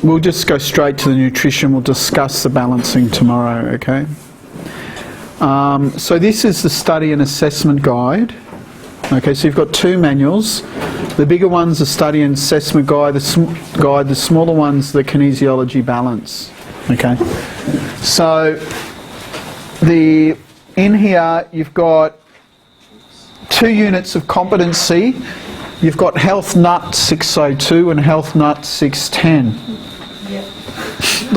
we'll just go straight to the nutrition. We'll discuss the balancing tomorrow, okay? So this is the study and assessment guide. Okay, so you've got two manuals. The bigger one's the study and assessment guide. The smaller one's the kinesiology balance. Okay, so in here you've got 2 units of competency. You've got Health Nut 602 and Health Nut 610. Yep.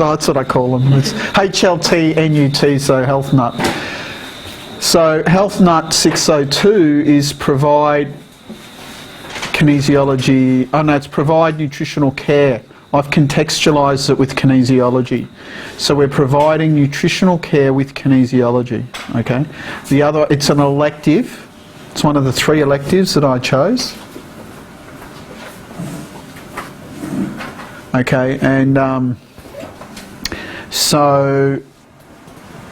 Oh, that's what I call them. It's HLT, NUT, so Health Nut. So Health Nut 602 is provide kinesiology, it's provide nutritional care. I've contextualised it with kinesiology. So we're providing nutritional care with kinesiology, okay? The other, it's an elective. It's one of the 3 electives that I chose. Okay, and so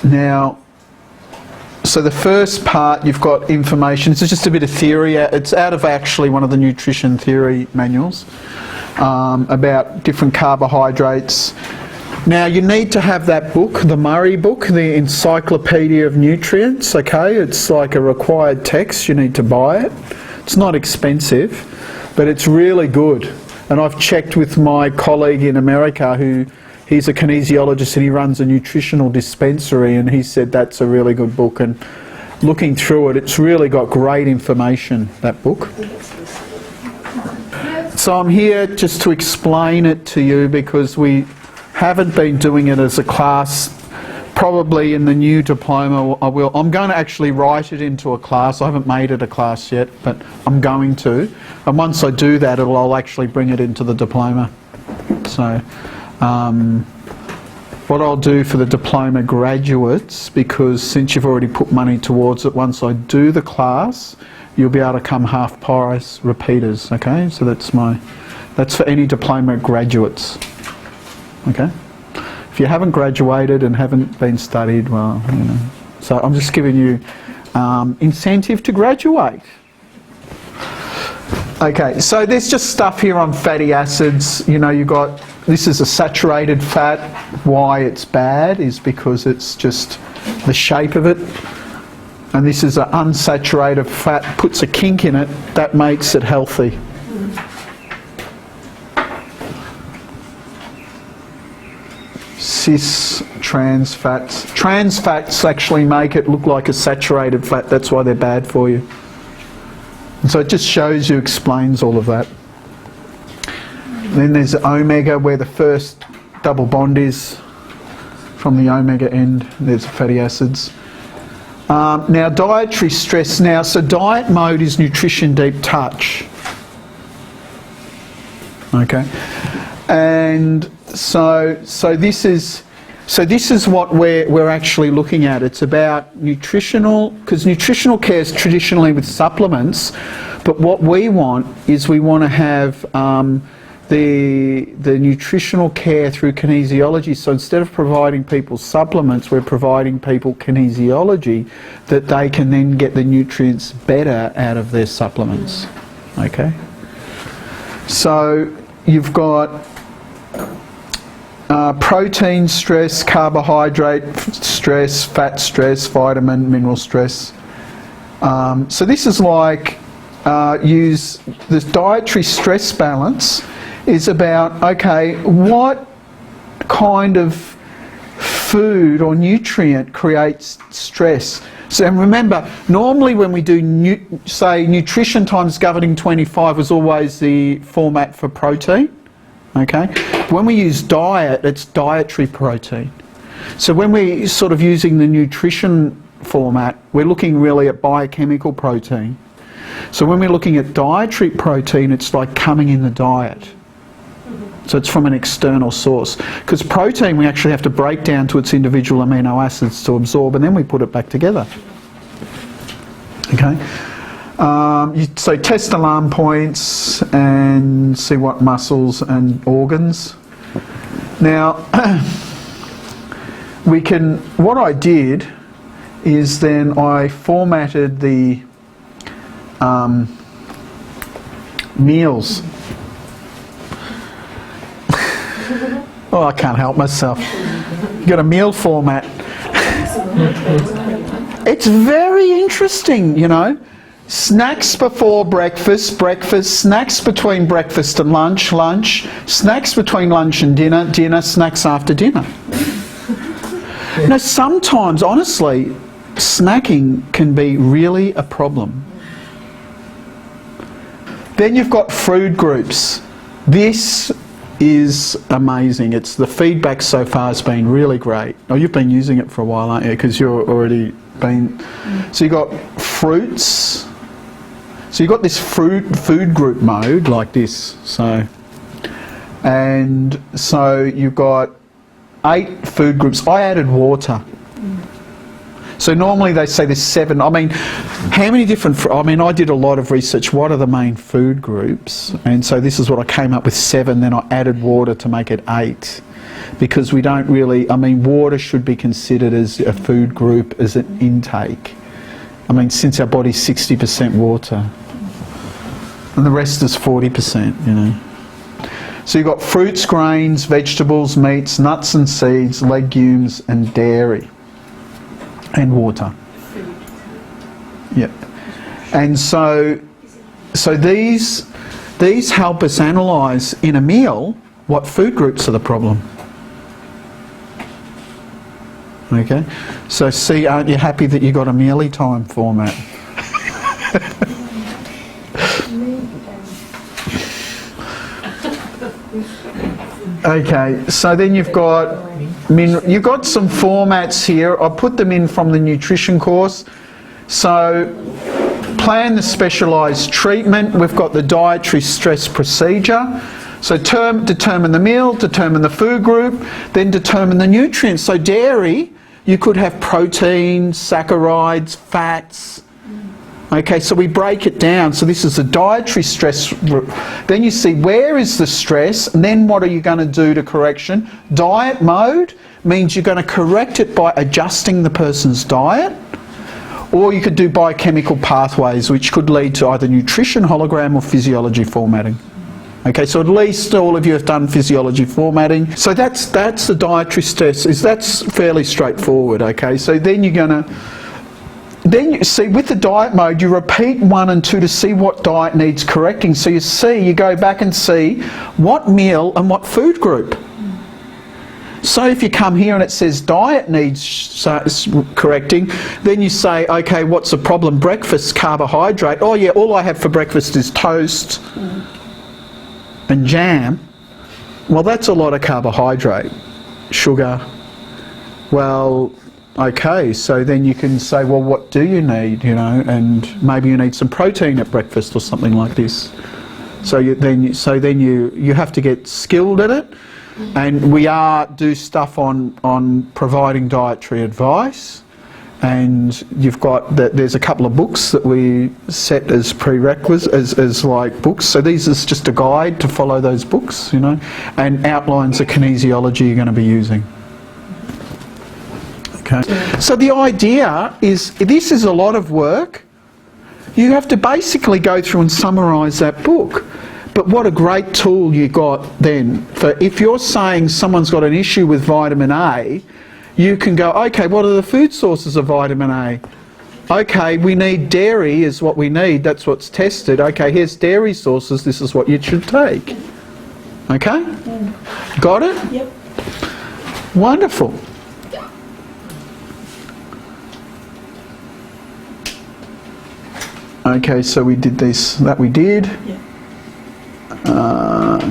now, so the first part you've got information. It's just a bit of theory. It's out of actually one of the nutrition theory manuals about different carbohydrates. Now you need to have that book, the Murray book, the Encyclopedia of Nutrients, okay? It's like a required text, you need to buy it. It's not expensive, but it's really good. And I've checked with my colleague in America he's a kinesiologist and he runs a nutritional dispensary, and he said that's a really good book, and looking through it, it's really got great information, that book. So I'm here just to explain it to you because we haven't been doing it as a class. Probably in the new diploma I will. I'm going to actually write it into a class. I haven't made it a class yet, but I'm going to. And once I do that, I'll actually bring it into the diploma. So what I'll do for the diploma graduates, because since you've already put money towards it, once I do the class, you'll be able to come half price repeaters, okay? So that's for any diploma graduates, okay? If you haven't graduated and haven't been studied, well, you know. So I'm just giving you incentive to graduate. Okay, so there's just stuff here on fatty acids. You know, this is a saturated fat. Why it's bad is because it's just the shape of it. And this is an unsaturated fat, puts a kink in it, that makes it healthy. Cis trans fats. Trans fats actually make it look like a saturated fat, that's why they're bad for you. And so it just shows you, explains all of that. Then there's omega, where the first double bond is from the omega end. There's fatty acids. Now dietary stress. Now, so diet mode is nutrition deep touch. Okay, and so this is what we're actually looking at. It's about nutritional, because nutritional care is traditionally with supplements, but what we want is we want to have the nutritional care through kinesiology. So instead of providing people supplements, we're providing people kinesiology that they can then get the nutrients better out of their supplements. Okay? So you've got protein stress, carbohydrate stress, fat stress, vitamin, mineral stress. So this is like this dietary stress balance is about, okay, what kind of food or nutrient creates stress? So remember, normally when we do, say, nutrition times governing 25 was always the format for protein, okay? When we use diet, it's dietary protein. So when we're sort of using the nutrition format, we're looking really at biochemical protein. So when we're looking at dietary protein, it's like coming in the diet. So it's from an external source. Because protein we actually have to break down to its individual amino acids to absorb, and then we put it back together. Okay? So test alarm points and see what muscles and organs. Now, what I did is then I formatted the meals. Oh, I can't help myself. Got a meal format. It's very interesting, you know. Snacks before breakfast, breakfast, snacks between breakfast and lunch, lunch, snacks between lunch and dinner, dinner, snacks after dinner. You know, sometimes, honestly, snacking can be really a problem. Then you've got food groups. This is amazing. It's the feedback so far has been really great. Oh, you've been using it for a while, aren't you? Because you're already been. So you've got fruits. So you've got this food group mode like this. So, and so you've got 8 food groups. I added water. So normally they say there's 7. I mean, how many different... I mean, I did a lot of research. What are the main food groups? And so this is what I came up with, 7. Then I added water to make it 8. Because we don't really... I mean, water should be considered as a food group, as an intake. I mean, since our body's 60% water. And the rest is 40%, you know. So you've got fruits, grains, vegetables, meats, nuts and seeds, legumes and dairy. And water. Yep. And so these help us analyse in a meal what food groups are the problem. Okay? So see, aren't you happy that you got a mealy time format? Okay, so then you've got some formats here. I'll put them in from the nutrition course. So plan the specialised treatment. We've got the dietary stress procedure. So determine the meal, determine the food group, then determine the nutrients. So dairy, you could have protein, saccharides, fats. Okay, so we break it down. So this is the dietary stress. Then you see where is the stress, and then what are you going to do to correction? Diet mode means you're going to correct it by adjusting the person's diet, or you could do biochemical pathways, which could lead to either nutrition, hologram, or physiology formatting. Okay, so at least all of you have done physiology formatting. So that's the dietary stress. That's fairly straightforward. Okay, so then you're going to... Then you see, with the diet mode, you repeat 1 and 2 to see what diet needs correcting. So you go back and see what meal and what food group. So if you come here and it says diet needs correcting, then you say, okay, what's the problem? Breakfast, carbohydrate. Oh yeah, all I have for breakfast is toast and jam. Well, that's a lot of carbohydrate. Sugar. Well... Okay, so then you can say, well, what do you need, you know, and maybe you need some protein at breakfast or something like this. So then you have to get skilled at it, and we do stuff on providing dietary advice, and you've got there's a couple of books that we set as prerequisites, as like books. So these is just a guide to follow those books, you know, and outlines the kinesiology you're going to be using. Okay. So the idea is, this is a lot of work. You have to basically go through and summarise that book. But what a great tool you got then. For if you're saying someone's got an issue with vitamin A, you can go, okay, what are the food sources of vitamin A? Okay, we need dairy is what we need, that's what's tested. Okay, here's dairy sources, this is what you should take. Okay? Got it? Yep. Wonderful. Okay, so we did this, that we did. Yeah.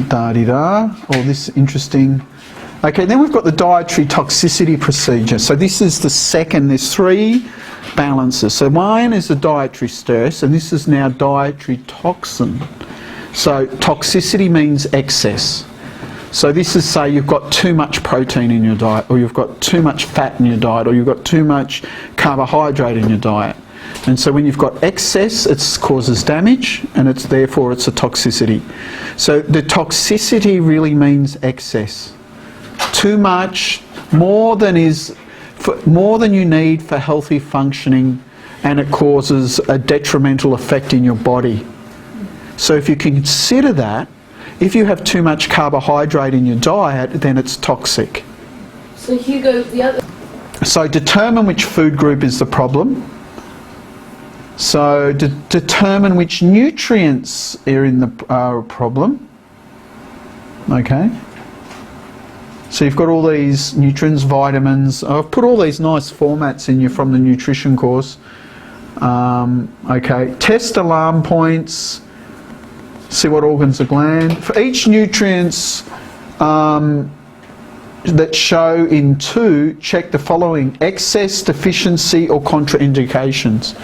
Da-di-da, all this interesting. Okay, then we've got the dietary toxicity procedure. So this is the second, there's 3 balances. So one is the dietary stress, and this is now dietary toxin. So toxicity means excess. So this is, say you've got too much protein in your diet, or you've got too much fat in your diet, or you've got too much carbohydrate in your diet. And so when you've got excess, it causes damage, and therefore it's a toxicity. So the toxicity really means excess. Too much, more than you need for healthy functioning, and it causes a detrimental effect in your body. So if you consider that, If you have too much carbohydrate in your diet, then it's toxic. So Hugo, the other... So determine which food group is the problem. So determine which nutrients are in the problem. Okay. So you've got all these nutrients, vitamins. I've put all these nice formats in you from the nutrition course. Okay. Test alarm points. See what organs are gland. For each nutrients that show in 2, check the following: excess, deficiency or contraindications.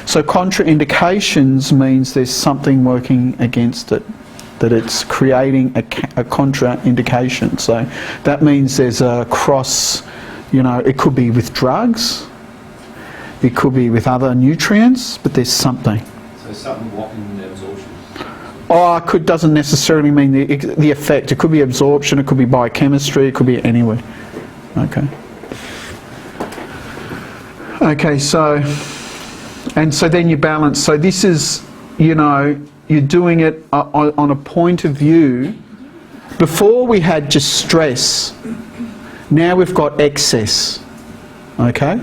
So contraindications means there's something working against it, that it's creating a contraindication. So that means there's a cross, it could be with drugs, it could be with other nutrients, but there's something. So something blocking the absorption? Doesn't necessarily mean the effect. It could be absorption, it could be biochemistry, it could be anywhere. Okay. Okay, so then you balance. So this is, you're doing it on a point of view. Before we had just stress, now we've got excess. Okay?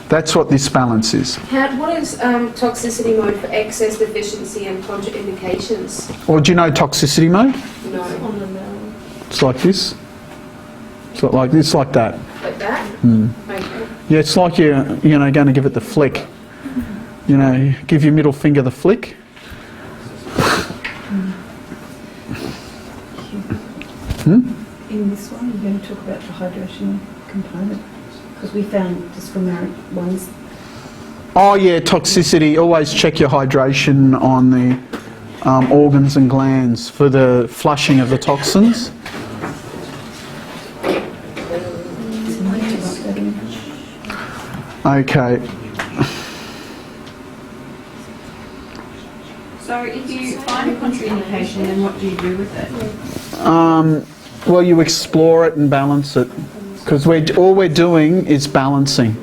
That's what this balance is. What is toxicity mode for excess, deficiency and contraindications? Or do you know toxicity mode? No. It's like this. It's like this, like that. Like that? Okay. Yeah, it's like you're going to give it the flick. Give your middle finger the flick. In this one, you're going to talk about the hydration component, because we found discriminant ones. Oh yeah, toxicity. Always check your hydration on the organs and glands for the flushing of the toxins. Okay. So if you find a contraindication, then what do you do with it? Well, you explore it and balance it, because all we're doing is balancing.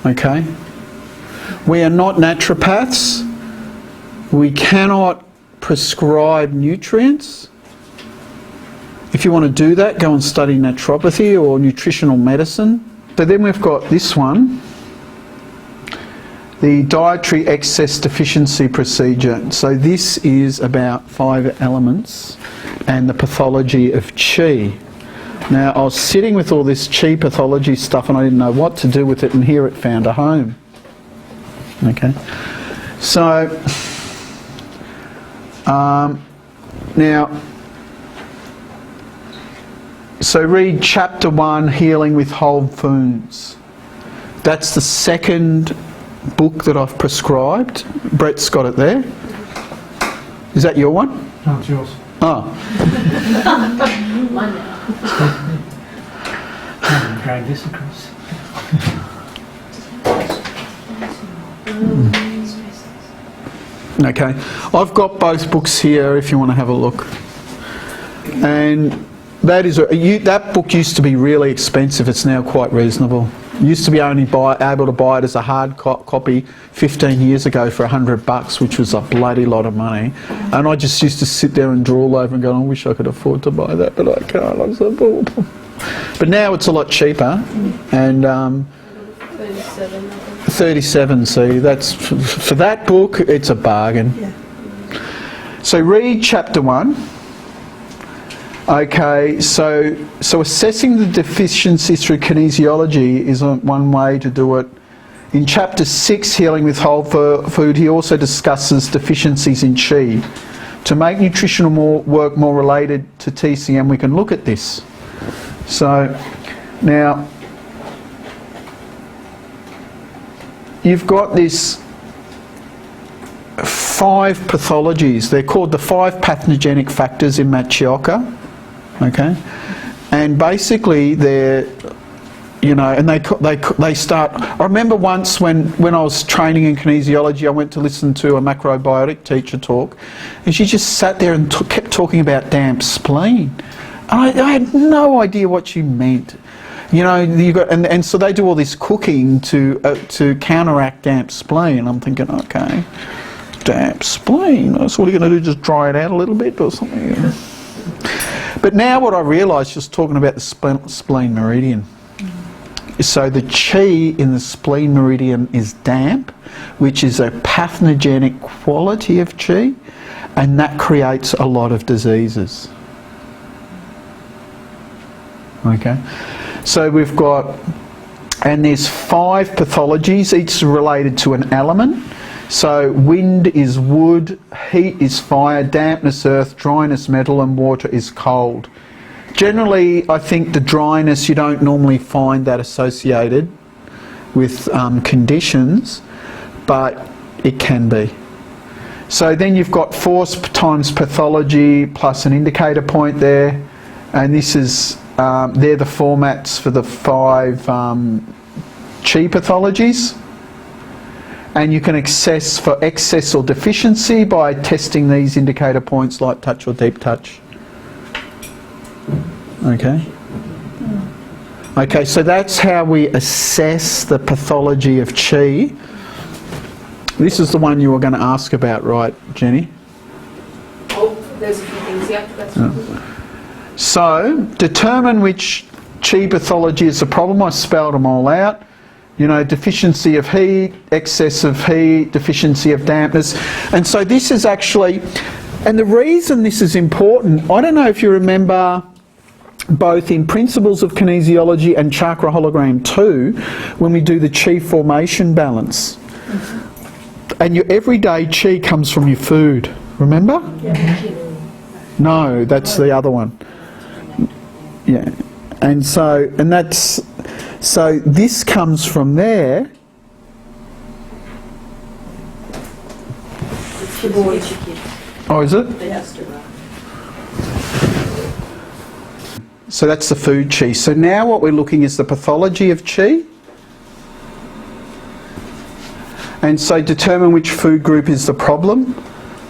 Okay? We are not naturopaths. We cannot prescribe nutrients. If you want to do that, go and study naturopathy or nutritional medicine. So then we've got this one, the dietary excess deficiency procedure. So this is about 5 elements and the pathology of qi. Now, I was sitting with all this qi pathology stuff and I didn't know what to do with it, and here it found a home. Okay. So, so read chapter 1, Healing with Whole Foods. That's the second book that I've prescribed. Brett's got it there. Is that your one? No, it's yours. Oh. Drag this across. Okay. I've got both books here if you want to have a look. And that book used to be really expensive. It's now quite reasonable. Used to be only able to buy it as a hard copy 15 years ago for $100, which was a bloody lot of money. And I just used to sit there and drool over and go, I wish I could afford to buy that, but I can't. I'm so poor. But now it's a lot cheaper. And 37. See, that's for that book. It's a bargain. Yeah. So read chapter 1. Okay, so assessing the deficiency through kinesiology is one way to do it. In chapter 6, Healing with Whole Food, he also discusses deficiencies in qi. To make nutritional work more related to TCM, we can look at this. So now you've got this 5 pathologies. They're called the 5 pathogenic factors in Matsuoka. Okay, and basically they're, and they start. I remember once when I was training in kinesiology, I went to listen to a macrobiotic teacher talk, and she just sat there and kept talking about damp spleen. I had no idea what she meant. You got, and so they do all this cooking to counteract damp spleen. I'm thinking, okay, damp spleen. So what are you going to do, just dry it out a little bit or something? But now what I realise, just talking about the spleen meridian, so the chi in the spleen meridian is damp, which is a pathogenic quality of chi, and that creates a lot of diseases. Okay, so we've got, and there's 5 pathologies, each related to an element. So wind is wood, heat is fire, dampness earth, dryness metal, and water is cold. Generally, I think the dryness, you don't normally find that associated with conditions, but it can be. So then you've got force times pathology plus an indicator point there, and this is, they're the formats for the 5 chi pathologies. And you can assess for excess or deficiency by testing these indicator points like touch or deep touch. Okay. Okay, so that's how we assess the pathology of chi. This is the one you were going to ask about, right, Jenny? Oh, there's a few things, yep. That's So, determine which chi pathology is the problem. I spelled them all out. You know, deficiency of heat, excess of heat, deficiency of dampness. And so this is actually, and the reason this is important, I don't know if you remember both in Principles of Kinesiology and Chakra Hologram 2, when we do the chi formation balance. And your everyday chi comes from your food, remember? No, that's the other one. Yeah. And so, and that's, so this comes from there. Oh, is it? So that's the food chi. So now what we're looking is the pathology of chi. And so determine which food group is the problem.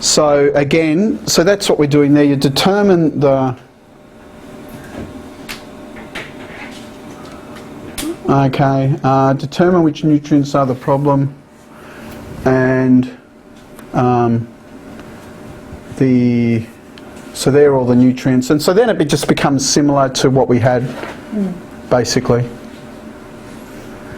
So again, so that's what we're doing there. You determine the... Okay, determine which nutrients are the problem, and so they're all the nutrients, and so then it just becomes similar to what we had, basically.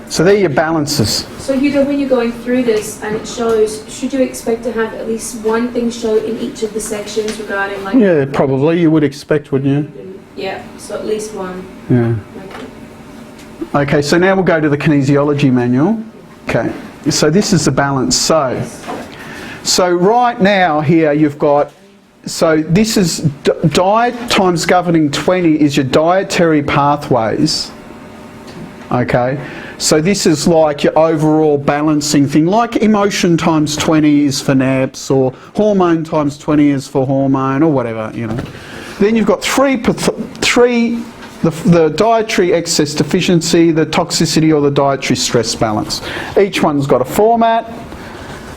So they're your balances. So Hugo, when you're going through this and it shows, should you expect to have at least one thing show in each of the sections regarding like... Yeah, probably, you would expect, wouldn't you? Yeah, so at least one. Yeah. Okay, so now we'll go to the Kinesiology Manual. Okay, so this is the balance. So right now here you've got, so this is diet times governing 20 is your dietary pathways. Okay, so this is like your overall balancing thing, like emotion times 20 is for NAPS, or hormone times 20 is for hormone, or whatever, you know. Then you've got the dietary excess deficiency, the toxicity, or the dietary stress balance. Each one's got a format.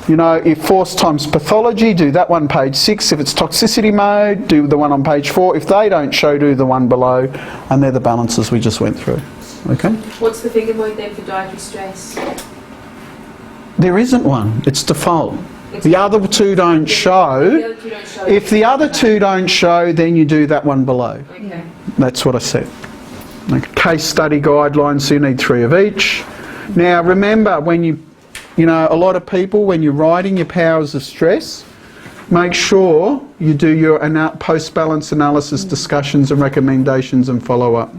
You know, if force times pathology, do that one page 6. If it's toxicity mode, do the one on page 4. If they don't show, do the one below. And they're the balances we just went through. Okay? What's the finger mode then for dietary stress? There isn't one. It's default. The other two don't show. If the other two don't show, then you do that one below. Okay. That's what I said. Okay. Case study guidelines, so you need 3 of each. Now remember, when you know, a lot of people, when you're writing your powers of stress, make sure you do your post-balance analysis discussions and recommendations and follow-up.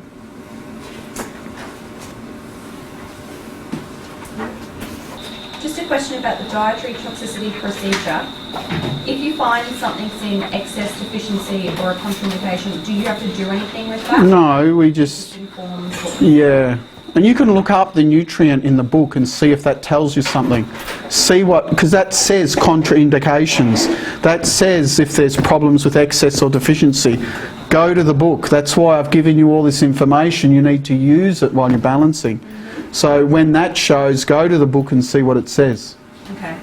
Just a question about the dietary toxicity procedure. If you find something's in excess deficiency or a contraindication, do you have to do anything with that? No, we just yeah. And you can look up the nutrient in the book and see if that tells you something. See what, because that says contraindications. That says if there's problems with excess or deficiency. Go to the book. That's why I've given you all this information. You need to use it while you're balancing. So when that shows, go to the book and see what it says. Okay.